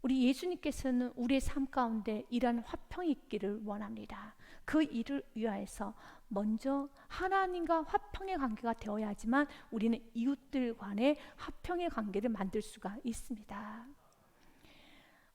우리 예수님께서는 우리의 삶 가운데 이러한 화평이 있기를 원합니다. 그 일을 위하여서 먼저 하나님과 화평의 관계가 되어야지만 우리는 이웃들 간의 화평의 관계를 만들 수가 있습니다.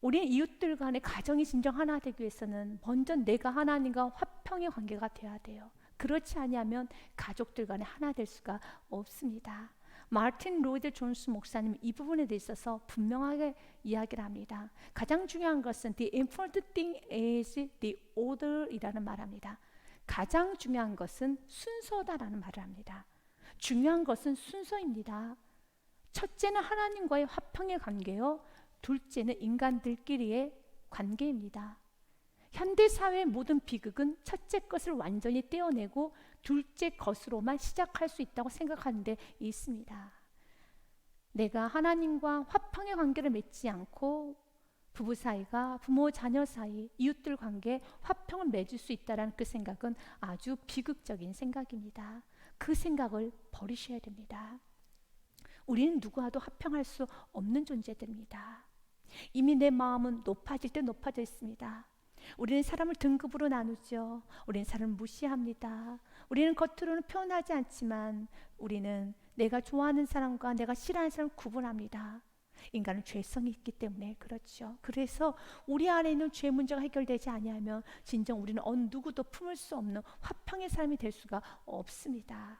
우리는 이웃들 간의 가정이 진정 하나 되기 위해서는 먼저 내가 하나님과 화평의 관계가 되어야 돼요. 그렇지 않으면 가족들 간에 하나 될 수가 없습니다. 마틴 로이드 존스 목사님 이 부분에 대해서 분명하게 이야기를 합니다. 가장 중요한 것은 the important thing is the order이라는 말합니다. 가장 중요한 것은 순서다라는 말을 합니다. 중요한 것은 순서입니다. 첫째는 하나님과의 화평의 관계요, 둘째는 인간들끼리의 관계입니다. 현대사회의 모든 비극은 첫째 것을 완전히 떼어내고 둘째 것으로만 시작할 수 있다고 생각하는 데 있습니다. 내가 하나님과 화평의 관계를 맺지 않고 부부 사이가 부모 자녀 사이 이웃들 관계에 화평을 맺을 수 있다는 그 생각은 아주 비극적인 생각입니다. 그 생각을 버리셔야 됩니다. 우리는 누구와도 화평할 수 없는 존재들입니다. 이미 내 마음은 높아질 때 높아져 있습니다. 우리는 사람을 등급으로 나누죠. 우리는 사람을 무시합니다. 우리는 겉으로는 표현하지 않지만 우리는 내가 좋아하는 사람과 내가 싫어하는 사람을 구분합니다. 인간은 죄성이 있기 때문에 그렇죠. 그래서 우리 안에 있는 죄 문제가 해결되지 아니하면 진정 우리는 어느 누구도 품을 수 없는 화평의 삶이 될 수가 없습니다.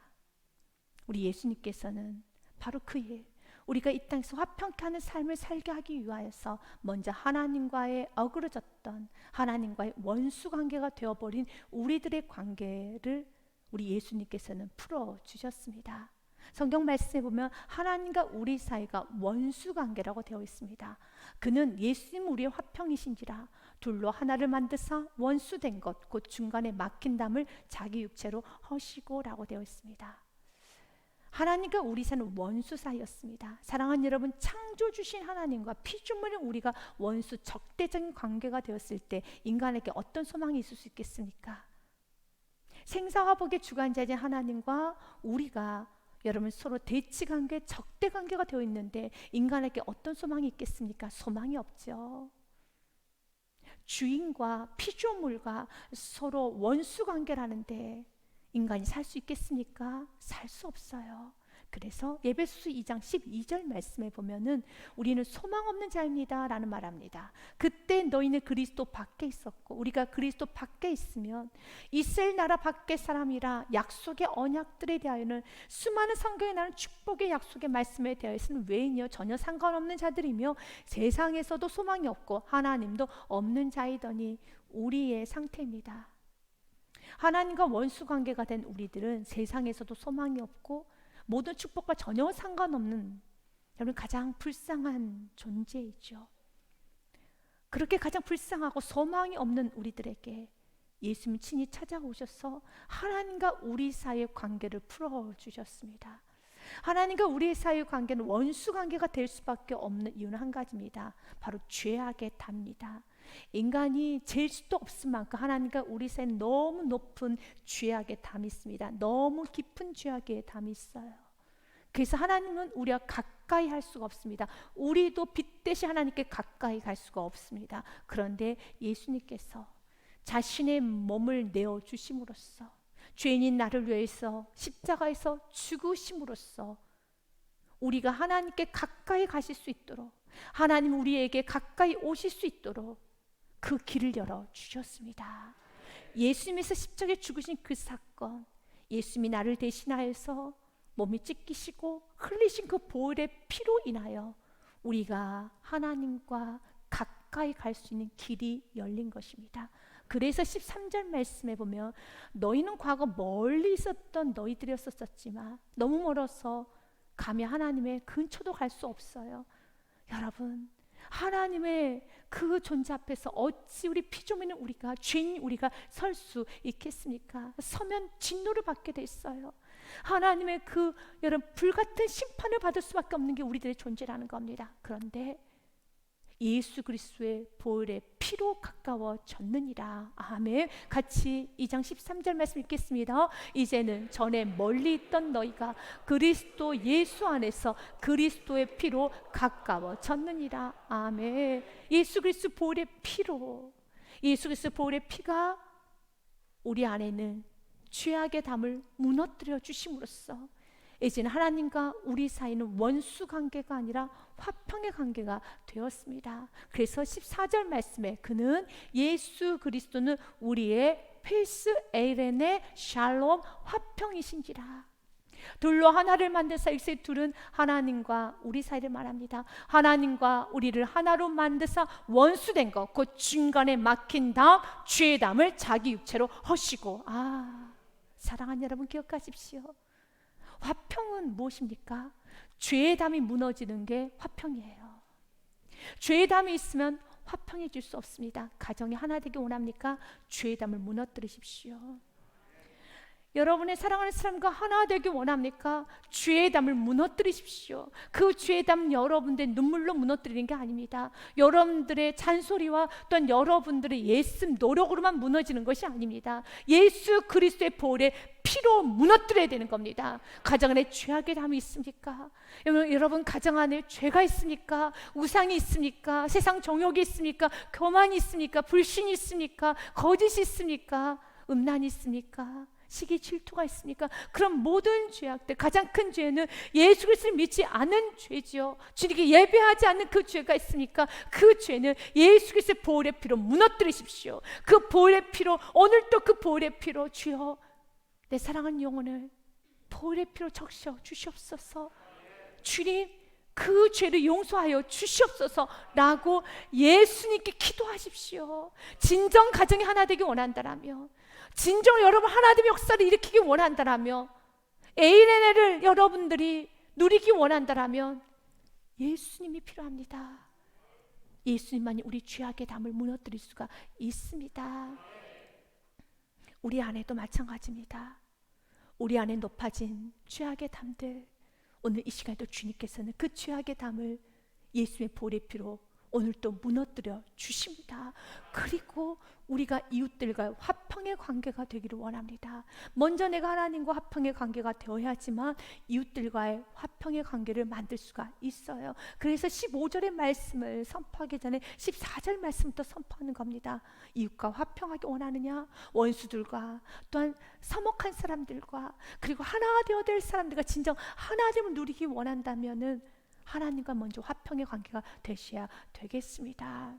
우리 예수님께서는 바로 그 일, 우리가 이 땅에서 화평케 하는 삶을 살게 하기 위하여서 먼저 하나님과의 어그러졌던 하나님과의 원수 관계가 되어버린 우리들의 관계를 우리 예수님께서는 풀어주셨습니다. 성경 말씀에 보면 하나님과 우리 사이가 원수 관계라고 되어 있습니다. 그는 예수님 우리의 화평이신지라 둘로 하나를 만드사 원수된 것 곧 중간에 막힌 담을 자기 육체로 허시고 라고 되어 있습니다. 하나님과 우리 사이는 원수 사이였습니다. 사랑하는 여러분, 창조 주신 하나님과 피조물인 우리가 원수 적대적인 관계가 되었을 때 인간에게 어떤 소망이 있을 수 있겠습니까? 생사화복의 주관자이신 하나님과 우리가 여러분 서로 대치 관계, 적대 관계가 되어 있는데 인간에게 어떤 소망이 있겠습니까? 소망이 없죠. 주인과 피조물과 서로 원수 관계라는데 인간이 살 수 있겠습니까? 살 수 없어요. 그래서 에베소서 2장 12절 말씀에 보면은 우리는 소망 없는 자입니다 라는 말합니다. 그때 너희는 그리스도 밖에 있었고 우리가 그리스도 밖에 있으면 이스라엘 나라 밖의 사람이라 약속의 언약들에 대하여는 수많은 성경에 나오는 축복의 약속의 말씀에 대하여는 외인이요 전혀 상관없는 자들이며 세상에서도 소망이 없고 하나님도 없는 자이더니 우리의 상태입니다. 하나님과 원수 관계가 된 우리들은 세상에서도 소망이 없고 모든 축복과 전혀 상관없는 여러분 가장 불쌍한 존재이죠. 그렇게 가장 불쌍하고 소망이 없는 우리들에게 예수님 친히 찾아오셔서 하나님과 우리 사이의 관계를 풀어주셨습니다. 하나님과 우리 사이의 관계는 원수 관계가 될 수밖에 없는 이유는 한 가지입니다. 바로 죄악의 답니다. 인간이 잴 수도 없을 만큼 하나님과 우리 사이에 너무 높은 죄악의 담이 있습니다. 너무 깊은 죄악의 담이 있어요. 그래서 하나님은 우리와 가까이 할 수가 없습니다. 우리도 빚대시 하나님께 가까이 갈 수가 없습니다. 그런데 예수님께서 자신의 몸을 내어주심으로써 죄인인 나를 위해서 십자가에서 죽으심으로써 우리가 하나님께 가까이 가실 수 있도록 하나님 우리에게 가까이 오실 수 있도록 그 길을 열어주셨습니다. 예수님께서 십자가에 죽으신 그 사건, 예수님이 나를 대신하여서 몸이 찢기시고 흘리신 그 보혈의 피로 인하여 우리가 하나님과 가까이 갈 수 있는 길이 열린 것입니다. 그래서 13절 말씀에 보면 너희는 과거 멀리 있었던 너희들이었었지만 너무 멀어서 감히 하나님의 근처도 갈 수 없어요. 여러분, 하나님의 그 존재 앞에서 어찌 우리 피조물인 우리가 죄인 우리가 설 수 있겠습니까? 서면 진노를 받게 돼 있어요. 하나님의 그 여러분 불같은 심판을 받을 수밖에 없는 게 우리들의 존재라는 겁니다. 그런데 예수 그리스도의 보혈의 피 피로 가까워졌느니라. 아멘. 같이 2장 13절 말씀 읽겠습니다. 이제는 전에 멀리 있던 너희가 그리스도 예수 안에서 그리스도의 피로 가까워졌느니라. 아멘. 예수 그리스도 보혈의 피로, 예수 그리스도 보혈의 피가 우리 안에 있는 죄악의 담을 무너뜨려 주심으로써 이제는 하나님과 우리 사이는 원수 관계가 아니라 화평의 관계가 되었습니다. 그래서 14절 말씀에 그는 예수 그리스도는 우리의 페이스 에이렌의 샬롬 화평이신지라. 둘로 하나를 만드사 일세 둘은 하나님과 우리 사이를 말합니다. 하나님과 우리를 하나로 만드사 원수된 것 곧 중간에 막힌 담 죄의 담을 자기 육체로 허시고. 사랑하는 여러분 기억하십시오. 화평은 무엇입니까? 죄의 담이 무너지는 게 화평이에요. 죄의 담이 있으면 화평해질 수 없습니다. 가정이 하나 되기 원합니까? 죄의 담을 무너뜨리십시오. 여러분의 사랑하는 사람과 하나 되기 원합니까? 죄의 담을 무너뜨리십시오. 그 죄의 담 여러분들의 눈물로 무너뜨리는 게 아닙니다. 여러분들의 잔소리와 또한 여러분들의 예씀 노력으로만 무너지는 것이 아닙니다. 예수 그리스도의 보혈의 피로 무너뜨려야 되는 겁니다. 가정 안에 죄악의 담이 있습니까? 여러분 가정 안에 죄가 있습니까? 우상이 있습니까? 세상 정욕이 있습니까? 교만이 있습니까? 불신이 있습니까? 거짓이 있습니까? 음란이 있습니까? 시기 질투가 있습니까? 그럼 모든 죄악들, 가장 큰 죄는 예수 그리스도를 믿지 않은 죄지요. 주님께 예배하지 않는 그 죄가 있으니까 그 죄는 예수 그리스도의 보혈의 피로 무너뜨리십시오. 그 보혈의 피로, 오늘 또 그 보혈의 피로 주여 내 사랑하는 영혼을 보혈의 피로 적셔 주시옵소서. 주님 그 죄를 용서하여 주시옵소서 라고 예수님께 기도하십시오. 진정 가정이 하나 되기 원한다라며, 진정 여러분 하나님의 역사를 일으키기 원한다라며, 에이레네를 여러분들이 누리기 원한다라면 예수님이 필요합니다. 예수님만이 우리 죄악의 담을 무너뜨릴 수가 있습니다. 우리 안에도 마찬가지입니다. 우리 안에 높아진 죄악의 담들, 오늘 이 시간에도 주님께서는 그 죄악의 담을 예수의 보혈의 피로 오늘 또 무너뜨려 주십니다. 그리고 우리가 이웃들과 화평의 관계가 되기를 원합니다. 먼저 내가 하나님과 화평의 관계가 되어야지만 이웃들과의 화평의 관계를 만들 수가 있어요. 그래서 15절의 말씀을 선포하기 전에 14절 말씀부터 선포하는 겁니다. 이웃과 화평하기 원하느냐? 원수들과 또한 서먹한 사람들과 그리고 하나 되어야 될 사람들과 진정 하나됨을 누리기 원한다면은 하나님과 먼저 화평의 관계가 되셔야 되겠습니다.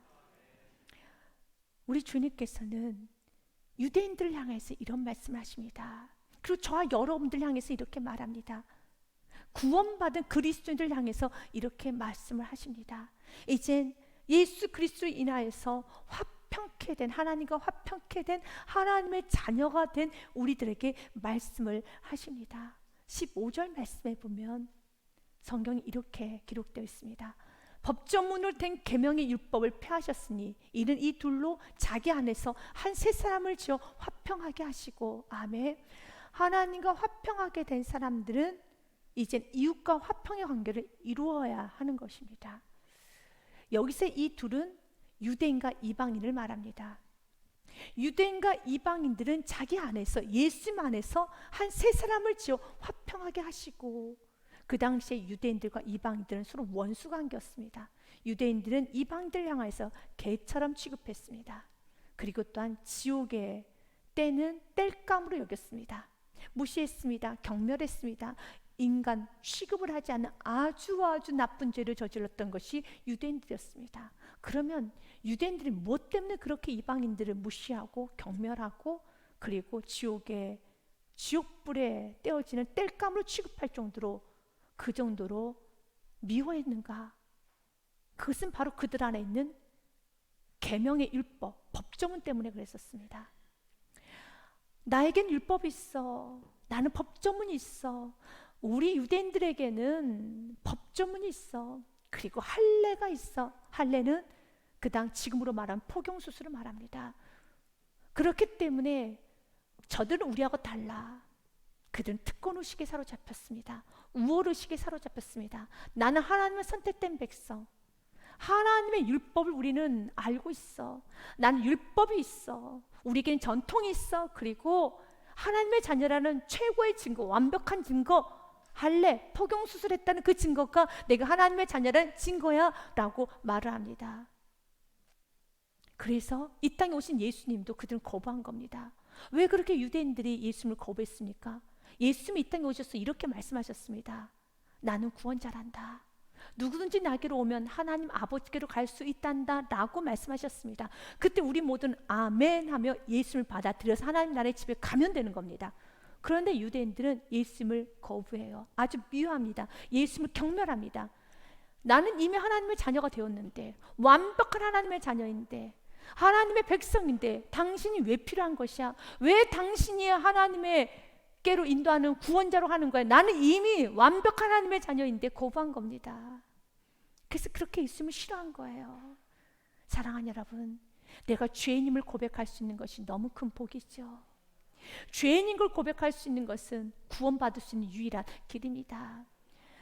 우리 주님께서는 유대인들을 향해서 이런 말씀을 하십니다. 그리고 저와 여러분들 향해서 이렇게 말합니다. 구원받은 그리스도인들 향해서 이렇게 말씀을 하십니다. 이젠 예수 그리스도로 인하여서 화평케 된, 하나님과 화평케 된 하나님의 자녀가 된 우리들에게 말씀을 하십니다. 15절 말씀에 보면 성경이 이렇게 기록되어 있습니다. 법조문으로 된 계명의 율법을 폐하셨으니 이는 이 둘로 자기 안에서 한 세 사람을 지어 화평하게 하시고. 아멘. 하나님과 화평하게 된 사람들은 이젠 이웃과 화평의 관계를 이루어야 하는 것입니다. 여기서 이 둘은 유대인과 이방인을 말합니다. 유대인과 이방인들은 자기 안에서, 예수 안에서 한 세 사람을 지어 화평하게 하시고, 그 당시에 유대인들과 이방인들은 서로 원수 관계였습니다. 유대인들은 이방인들 향해서 개처럼 취급했습니다. 그리고 또한 지옥의 때는 땔감으로 여겼습니다. 무시했습니다. 경멸했습니다. 인간 취급을 하지 않는 아주 나쁜 죄를 저질렀던 것이 유대인들이었습니다. 그러면 유대인들이 무엇 때문에 그렇게 이방인들을 무시하고 경멸하고 그리고 지옥불에 떼어지는 땔감으로 취급할 정도로, 그 정도로 미워했는가? 그것은 바로 그들 안에 있는 계명의 율법, 법조문 때문에 그랬었습니다. 나에겐 율법이 있어, 나는 법조문이 있어. 우리 유대인들에게는 법조문이 있어. 그리고 할례가 있어. 할례는 그 당 지금으로 말하면 포경수술을 말합니다. 그렇기 때문에 저들은 우리하고 달라. 그들은 특권의식에 사로잡혔습니다. 우월의식에 사로잡혔습니다. 나는 하나님의 선택된 백성, 하나님의 율법을 우리는 알고 있어. 나는 율법이 있어. 우리에겐 전통이 있어. 그리고 하나님의 자녀라는 최고의 증거, 완벽한 증거, 할례, 포경수술했다는 그 증거가 내가 하나님의 자녀라는 증거야 라고 말을 합니다. 그래서 이 땅에 오신 예수님도 그들은 거부한 겁니다. 왜 그렇게 유대인들이 예수님을 거부했습니까? 예수님이 이 땅에 오셔서 이렇게 말씀하셨습니다. 나는 구원자란다. 누구든지 나게로 오면 하나님 아버지께로 갈 수 있단다 라고 말씀하셨습니다. 그때 우리 모두는 아멘 하며 예수님을 받아들여서 하나님 나라의 집에 가면 되는 겁니다. 그런데 유대인들은 예수님을 거부해요. 아주 미워합니다. 예수님을 경멸합니다. 나는 이미 하나님의 자녀가 되었는데, 완벽한 하나님의 자녀인데, 하나님의 백성인데 당신이 왜 필요한 것이야? 왜 당신이 하나님께로 인도하는 구원자로 하는 거야? 나는 이미 완벽한 하나님의 자녀인데 거부한 겁니다. 그래서 그렇게 예수님을 싫어한 거예요. 사랑하는 여러분, 내가 죄인임을 고백할 수 있는 것이 너무 큰 복이죠. 죄인인 걸 고백할 수 있는 것은 구원받을 수 있는 유일한 길입니다.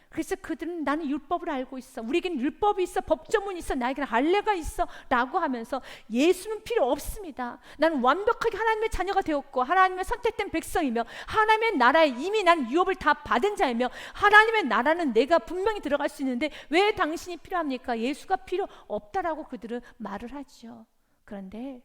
그래서 그들은 나는 율법을 알고 있어. 우리에게는 율법이 있어. 법조문이 있어. 나에게는 할례가 있어. 라고 하면서 예수는 필요 없습니다. 나는 완벽하게 하나님의 자녀가 되었고 하나님의 선택된 백성이며 하나님의 나라에 이미 난 유업을 다 받은 자이며 하나님의 나라는 내가 분명히 들어갈 수 있는데 왜 당신이 필요합니까? 예수가 필요 없다라고 그들은 말을 하죠. 그런데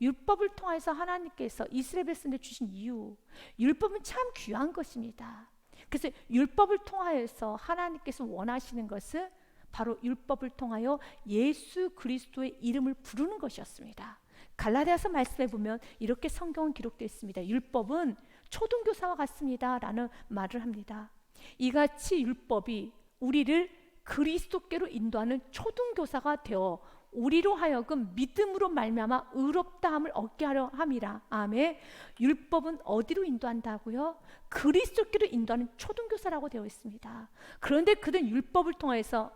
율법을 통해서 하나님께서 이스라엘 백성들 주신 이유, 율법은 참 귀한 것입니다. 그래서 율법을 통하여서 하나님께서 원하시는 것은 바로 율법을 통하여 예수 그리스도의 이름을 부르는 것이었습니다. 갈라디아서 말씀해 보면 이렇게 성경은 기록되어 있습니다. 율법은 초등교사와 같습니다 라는 말을 합니다. 이같이 율법이 우리를 그리스도께로 인도하는 초등교사가 되어 우리로 하여금 믿음으로 말미암아 의롭다함을 얻게 하려 함이라. 아멘. 율법은 어디로 인도한다고요? 그리스도께로 인도하는 초등교사라고 되어 있습니다. 그런데 그들은 율법을 통해서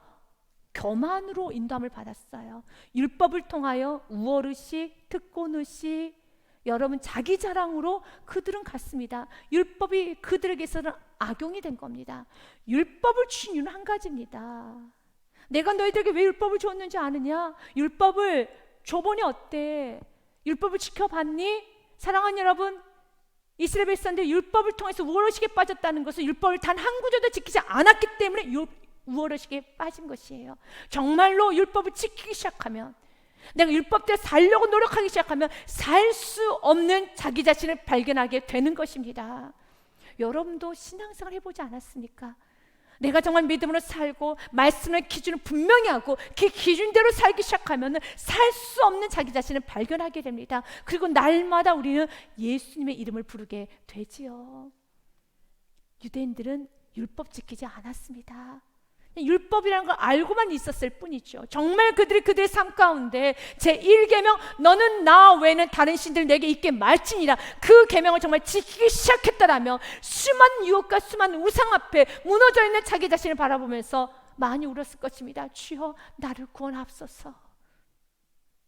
교만으로 인도함을 받았어요. 율법을 통하여 우월의식, 특권의식, 여러분 자기 자랑으로 그들은 갔습니다. 율법이 그들에게서는 악용이 된 겁니다. 율법을 주신 이유는 한 가지입니다. 내가 너희들에게 왜 율법을 줬는지 아느냐? 율법을 줘보니 어때? 율법을 지켜봤니? 사랑하는 여러분, 이스라엘 백성들 율법을 통해서 우월의식에 빠졌다는 것은 율법을 단 한 구절도 지키지 않았기 때문에 우월의식에 빠진 것이에요. 정말로 율법을 지키기 시작하면, 내가 율법대로 살려고 노력하기 시작하면 살 수 없는 자기 자신을 발견하게 되는 것입니다. 여러분도 신앙생활 해보지 않았습니까? 내가 정말 믿음으로 살고 말씀의 기준을 분명히 하고 그 기준대로 살기 시작하면 살 수 없는 자기 자신을 발견하게 됩니다. 그리고 날마다 우리는 예수님의 이름을 부르게 되지요. 유대인들은 율법 지키지 않았습니다. 율법이라는 걸 알고만 있었을 뿐이죠. 정말 그들의 삶 가운데 제1계명 너는 나 외에는 다른 신들 내게 있게 말지니라, 그 계명을 정말 지키기 시작했다라면 수많은 유혹과 수많은 우상 앞에 무너져 있는 자기 자신을 바라보면서 많이 울었을 것입니다. 주여 나를 구원하옵소서.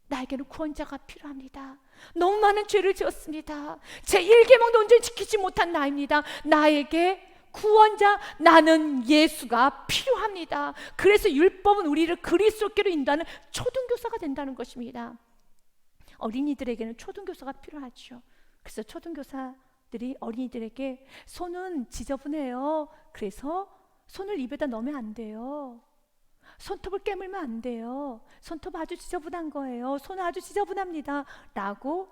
나에게는 구원자가 필요합니다. 너무 많은 죄를 지었습니다. 제1계명도 온전히 지키지 못한 나입니다. 나에게 구원자, 나는 예수가 필요합니다. 그래서 율법은 우리를 그리스도께로 인도하는 초등교사가 된다는 것입니다. 어린이들에게는 초등교사가 필요하죠. 그래서 초등교사들이 어린이들에게 손은 지저분해요. 그래서 손을 입에다 넣으면 안 돼요. 손톱을 깨물면 안 돼요. 손톱 아주 지저분한 거예요. 손은 아주 지저분합니다 라고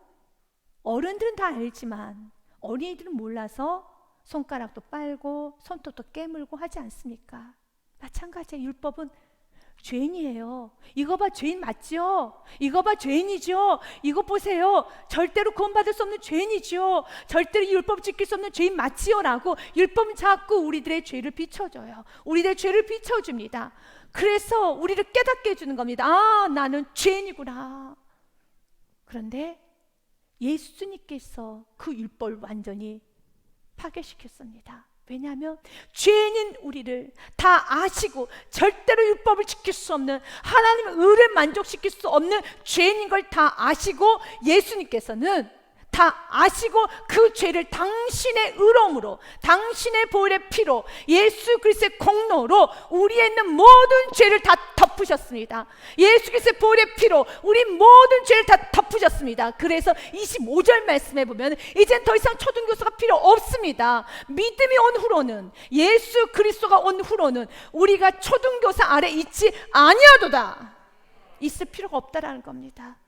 어른들은 다 알지만 어린이들은 몰라서 손가락도 빨고 손톱도 깨물고 하지 않습니까? 마찬가지예요. 율법은 죄인이에요. 이거 봐, 죄인 맞죠? 이거 봐, 죄인이죠? 이거 보세요, 절대로 구원받을 수 없는 죄인이죠? 절대로 율법 지킬 수 없는 죄인 맞지요? 라고 율법은 자꾸 우리들의 죄를 비춰줘요. 우리들의 죄를 비춰줍니다. 그래서 우리를 깨닫게 해주는 겁니다. 아, 나는 죄인이구나. 그런데 예수님께서 그 율법을 완전히 파괴시켰습니다. 왜냐하면 죄인인 우리를 다 아시고 절대로 율법을 지킬 수 없는, 하나님의 의를 만족시킬 수 없는 죄인인 걸 다 아시고 예수님께서는 다 아시고 그 죄를 당신의 의로움으로, 당신의 보혈의 피로, 예수 그리스도의 공로로 우리에 있는 모든 죄를 다 덮으셨습니다. 예수 그리스도의 보혈의 피로 우리 모든 죄를 다 덮으셨습니다. 그래서 25절 말씀에 보면 이젠 더 이상 초등교사가 필요 없습니다. 믿음이 온 후로는, 예수 그리스도가 온 후로는 우리가 초등교사 아래 있지 아니하도다. 있을 필요가 없다라는 겁니다.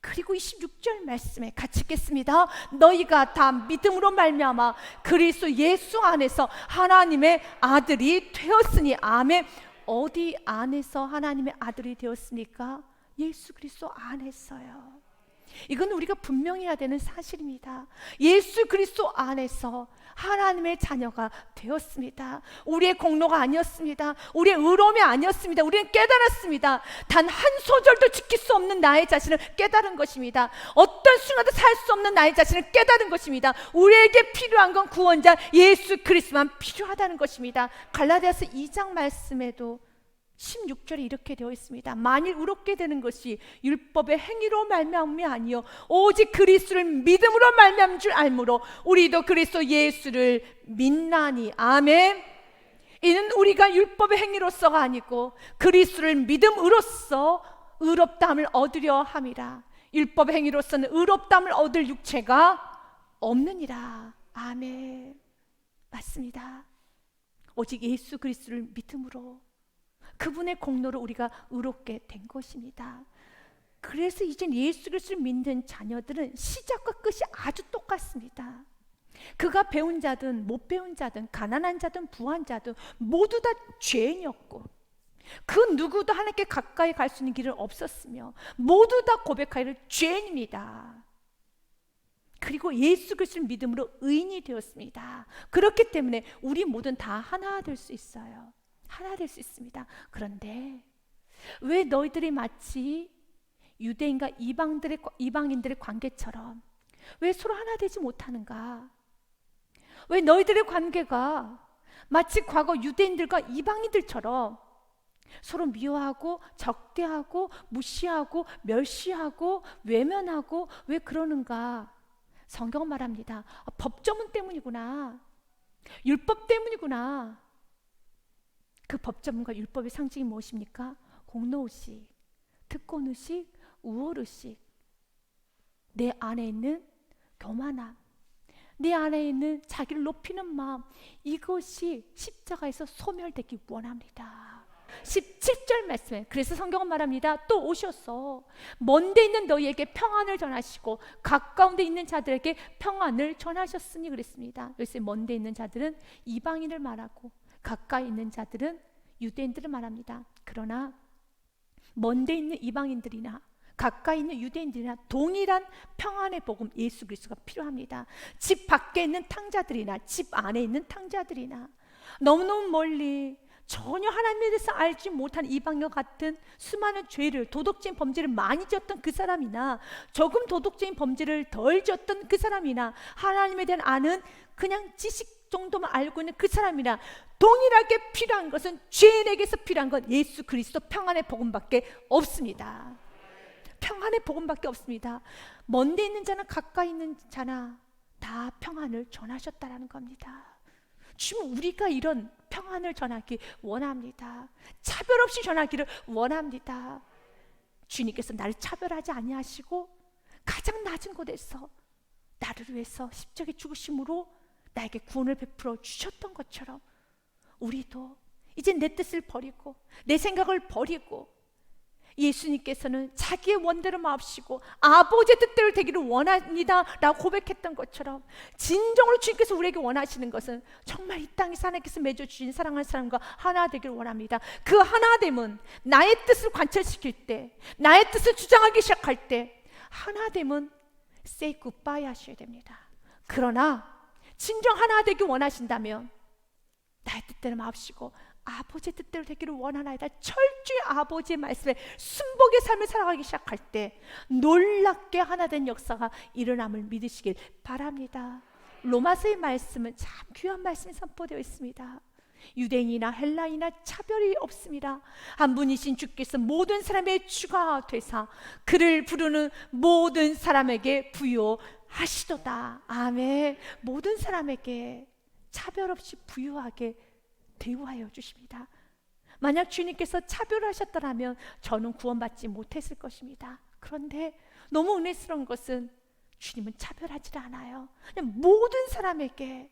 그리고 26절 말씀에 같이 읽겠습니다. 너희가 다 믿음으로 말미암아 그리스도 예수 안에서 하나님의 아들이 되었으니. 아멘. 어디 안에서 하나님의 아들이 되었습니까? 예수 그리스도 안에서요. 이건 우리가 분명히 해야 되는 사실입니다. 예수 그리스도 안에서 하나님의 자녀가 되었습니다. 우리의 공로가 아니었습니다. 우리의 의로움이 아니었습니다. 우리는 깨달았습니다. 단 한 소절도 지킬 수 없는 나의 자신을 깨달은 것입니다. 어떤 순간도 살 수 없는 나의 자신을 깨달은 것입니다. 우리에게 필요한 건 구원자 예수 그리스도만 필요하다는 것입니다. 갈라디아서 2장 말씀에도 16절에 이렇게 되어 있습니다. 만일 의롭게 되는 것이 율법의 행위로 말미암음이 아니요 오직 그리스도를 믿음으로 말미암은 줄 알므로 우리도 그리스도 예수를 믿나니. 아멘. 이는 우리가 율법의 행위로서가 아니고 그리스도를 믿음으로써 의롭다함을 얻으려 함이라. 율법의 행위로서는 의롭다함을 얻을 육체가 없느니라. 아멘. 맞습니다. 오직 예수 그리스도를 믿음으로, 그분의 공로로 우리가 의롭게 된 것입니다. 그래서 이젠 예수 그리스도를 믿는 자녀들은 시작과 끝이 아주 똑같습니다. 그가 배운 자든 못 배운 자든 가난한 자든 부한 자든 모두 다 죄인이었고 그 누구도 하나님께 가까이 갈 수 있는 길은 없었으며 모두 다 고백하기를 죄인입니다. 그리고 예수 그리스도를 믿음으로 의인이 되었습니다. 그렇기 때문에 우리 모두는 다 하나 될 수 있어요. 하나 될 수 있습니다. 그런데 왜 너희들이 마치 유대인과 이방인들의 관계처럼 왜 서로 하나 되지 못하는가? 왜 너희들의 관계가 마치 과거 유대인들과 이방인들처럼 서로 미워하고 적대하고 무시하고 멸시하고 외면하고 왜 그러는가? 성경은 말합니다. 법조문 때문이구나. 율법 때문이구나. 그 법조문과 율법의 상징이 무엇입니까? 공로의식, 특권의식, 우월의식. 내 안에 있는 교만함, 내 안에 있는 자기를 높이는 마음, 이것이 십자가에서 소멸되기 원합니다. 17절 말씀에 그래서 성경은 말합니다. 또 오셔서 먼데 있는 너희에게 평안을 전하시고 가까운 데 있는 자들에게 평안을 전하셨으니 그랬습니다. 여기서 먼데 있는 자들은 이방인을 말하고 가까이 있는 자들은 유대인들을 말합니다. 그러나 먼데 있는 이방인들이나 가까이 있는 유대인들이나 동일한 평안의 복음 예수 그리스도가 필요합니다. 집 밖에 있는 탕자들이나 집 안에 있는 탕자들이나 너무너무 멀리 전혀 하나님에 대해서 알지 못한 이방인과 같은 수많은 죄를, 도덕적인 범죄를 많이 지었던 그 사람이나 조금 도덕적인 범죄를 덜 지었던 그 사람이나 하나님에 대한 아는 그냥 지식 정도만 알고 있는 그 사람이나 동일하게 필요한 것은, 죄인에게서 필요한 건 예수 그리스도 평안의 복음밖에 없습니다. 평안의 복음밖에 없습니다. 먼데 있는 자나 가까이 있는 자나 다 평안을 전하셨다라는 겁니다. 주님, 우리가 이런 평안을 전하기 원합니다. 차별 없이 전하기를 원합니다. 주님께서 나를 차별하지 아니하시고 가장 낮은 곳에서 나를 위해서 십자가에 죽으심으로 나에게 구원을 베풀어 주셨던 것처럼 우리도 이제 내 뜻을 버리고 내 생각을 버리고 예수님께서는 자기의 원대로 마옵시고 아버지의 뜻대로 되기를 원합니다 라고 고백했던 것처럼 진정으로 주님께서 우리에게 원하시는 것은 정말 이 땅에서 하나님께서 맺어주신 사랑하는 사람과 하나 되기를 원합니다. 그 하나됨은 나의 뜻을 관철시킬 때, 나의 뜻을 주장하기 시작할 때 하나됨은 say goodbye 하셔야 됩니다. 그러나 진정 하나 되기 원하신다면 나의 뜻대로 마옵시고 아버지의 뜻대로 되기를 원하나이다. 철저히 아버지의 말씀에 순복의 삶을 살아가기 시작할 때 놀랍게 하나된 역사가 일어남을 믿으시길 바랍니다. 로마서의 말씀은 참 귀한 말씀이 선포되어 있습니다. 유대인이나 헬라인이나 차별이 없습니다. 한 분이신 주께서 모든 사람의 주가 되사 그를 부르는 모든 사람에게 부요하시도다. 아멘. 모든 사람에게 차별 없이 부유하게 대우하여 주십니다. 만약 주님께서 차별하셨더라면 저는 구원받지 못했을 것입니다. 그런데 너무 은혜스러운 것은 주님은 차별하지 않아요. 그냥 모든 사람에게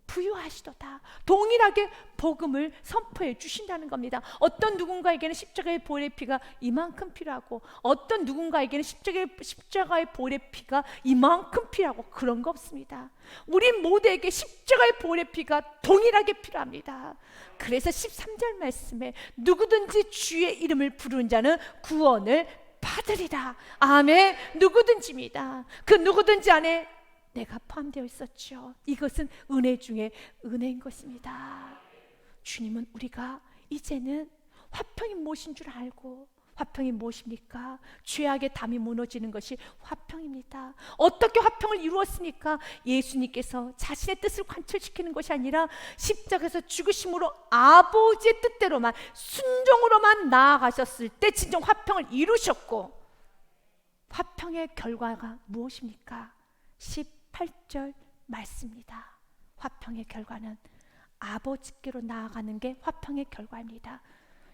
부유하시도다. 동일하게 복음을 선포해 주신다는 겁니다. 어떤 누군가에게는 십자가의 보혈의 피가 이만큼 필요하고 어떤 누군가에게는 십자가의 보혈의 피가 이만큼 필요하고 그런 거 없습니다. 우리 모두에게 십자가의 보혈의 피가 동일하게 필요합니다. 그래서 13절 말씀에 누구든지 주의 이름을 부르는 자는 구원을 받으리라. 아멘. 누구든지입니다. 그 누구든지 안에 내가 포함되어 있었죠. 이것은 은혜 중에 은혜인 것입니다. 주님은 우리가 이제는 화평이 무엇인 줄 알고, 화평이 무엇입니까? 죄악의 담이 무너지는 것이 화평입니다. 어떻게 화평을 이루었습니까? 예수님께서 자신의 뜻을 관철시키는 것이 아니라 십자가에서 죽으심으로 아버지의 뜻대로만 순종으로만 나아가셨을 때 진정 화평을 이루셨고, 화평의 결과가 무엇입니까? 18절 말씀입니다. 화평의 결과는 아버지께로 나아가는 게 화평의 결과입니다.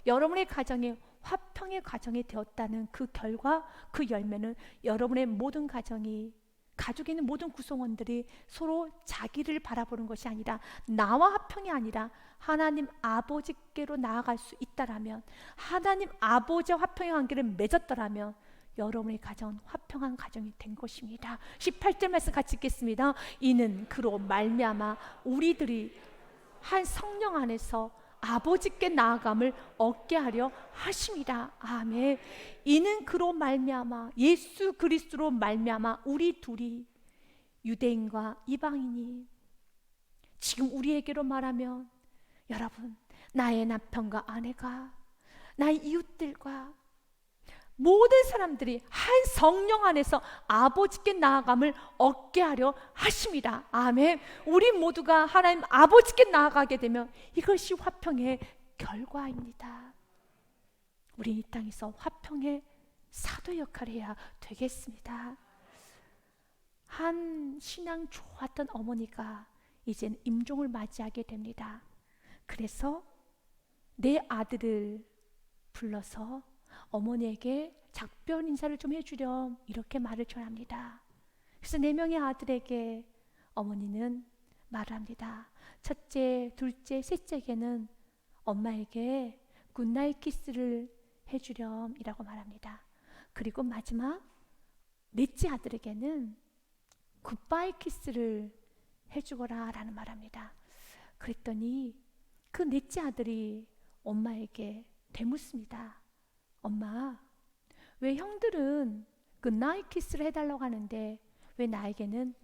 여러분의 가정이 화평의 가정이 되었다는 그 결과, 그 열매는 여러분의 모든 가정이, 가족에 있는 모든 구성원들이 서로 자기를 바라보는 것이 아니라 나와 화평이 아니라 하나님 아버지께로 나아갈 수 있다라면, 하나님 아버지와 화평의 관계를 맺었더라면 여러분의 가정은 화평한 가정이 된 것입니다. 18절 말씀 같이 읽겠습니다. 이는 그로 말미암아 우리들이 한 성령 안에서 아버지께 나아감을 얻게 하려 하심이라. 아멘. 이는 그로 말미암아, 예수 그리스도로 말미암아 우리 둘이, 유대인과 이방인이, 지금 우리에게로 말하면 여러분, 나의 남편과 아내가, 나의 이웃들과 모든 사람들이 한 성령 안에서 아버지께 나아감을 얻게 하려 하십니다. 아멘. 우리 모두가 하나님 아버지께 나아가게 되면 이것이 화평의 결과입니다. 우리 이 땅에서 화평의 사도 역할을 해야 되겠습니다. 한 신앙 좋았던 어머니가 이제는 임종을 맞이하게 됩니다. 그래서 내 아들을 불러서 어머니에게 작별 인사를 좀 해주렴, 이렇게 말을 전합니다. 그래서 4명의 아들에게 어머니는 말을 합니다. 첫째, 둘째, 셋째에게는 엄마에게 굿나잇 키스를 해주렴 이라고 말합니다. 그리고 마지막 넷째 아들에게는 굿바이 키스를 해주거라 라는 말합니다. 그랬더니 그 넷째 아들이 엄마에게 되묻습니다. 엄마, 왜 형들은 굿나잇 키스를 해달라고 하는데 왜 나에게는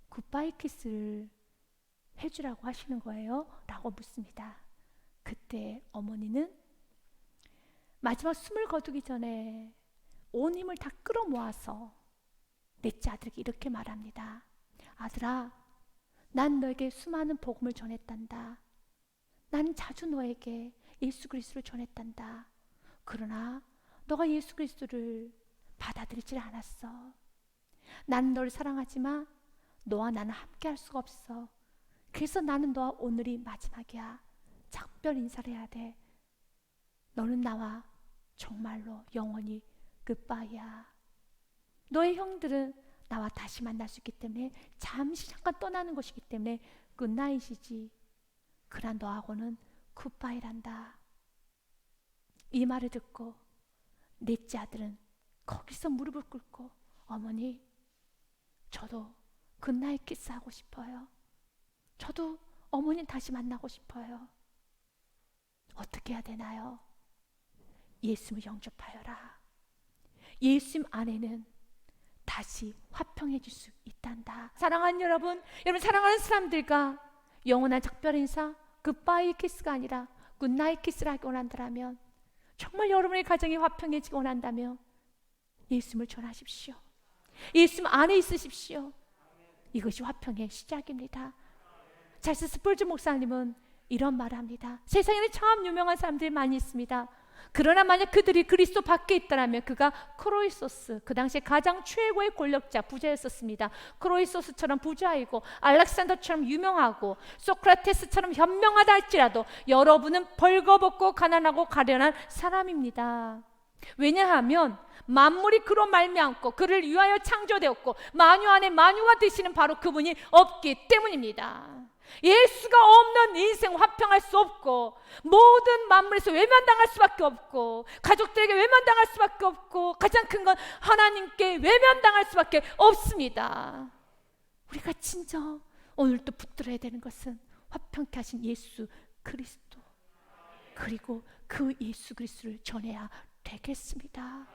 굿바이 키스를 해주라고 하시는 거예요? 라고 묻습니다. 그때 어머니는 마지막 숨을 거두기 전에 온 힘을 다 끌어모아서 넷째 아들에게 이렇게 말합니다. 아들아, 난 너에게 수많은 복음을 전했단다. 난 자주 너에게 예수 그리스도를 전했단다. 그러나 너가 예수 그리스도를 받아들이질 않았어. 나는 너를 사랑하지만 너와 나는 함께 할 수가 없어. 그래서 나는 너와 오늘이 마지막이야. 작별 인사를 해야 돼. 너는 나와 정말로 영원히 굿바이야. 너의 형들은 나와 다시 만날 수 있기 때문에 잠깐 떠나는 것이기 때문에 굿나잇이지. 그러나 너하고는 굿바이란다. 이 말을 듣고 넷째 아들은 거기서 무릎을 꿇고 어머니, 저도 굿나잇 키스하고 싶어요. 저도 어머니 다시 만나고 싶어요. 어떻게 해야 되나요? 예수님을 영접하여라. 예수님 안에는 다시 화평해질 수 있단다. 사랑하는 여러분, 여러분 사랑하는 사람들과 영원한 작별 인사, 굿바이 키스가 아니라 굿나잇 키스를 하기 원한다면, 정말 여러분의 가정이 화평해지기 원한다면 예수님을 전하십시오. 예수님 안에 있으십시오. 이것이 화평의 시작입니다. 찰스 스펄전 목사님은 이런 말을 합니다. 세상에는 참 유명한 사람들이 많이 있습니다. 그러나 만약 그들이 그리스도 밖에 있더라면 그가 크로이소스, 그 당시에 가장 최고의 권력자, 부자였었습니다. 크로이소스처럼 부자이고 알렉산더처럼 유명하고 소크라테스처럼 현명하다 할지라도 여러분은 벌거벗고 가난하고 가련한 사람입니다. 왜냐하면 만물이 그로 말미암고 그를 위하여 창조되었고 만유 안에 만유가 되시는 바로 그분이 없기 때문입니다. 예수가 없는 인생 화평할 수 없고 모든 만물에서 외면당할 수밖에 없고 가족들에게 외면당할 수밖에 없고 가장 큰 건 하나님께 외면당할 수밖에 없습니다. 우리가 진정 오늘 또 붙들어야 되는 것은 화평케 하신 예수 그리스도, 그리고 그 예수 그리스도를 전해야 되겠습니다.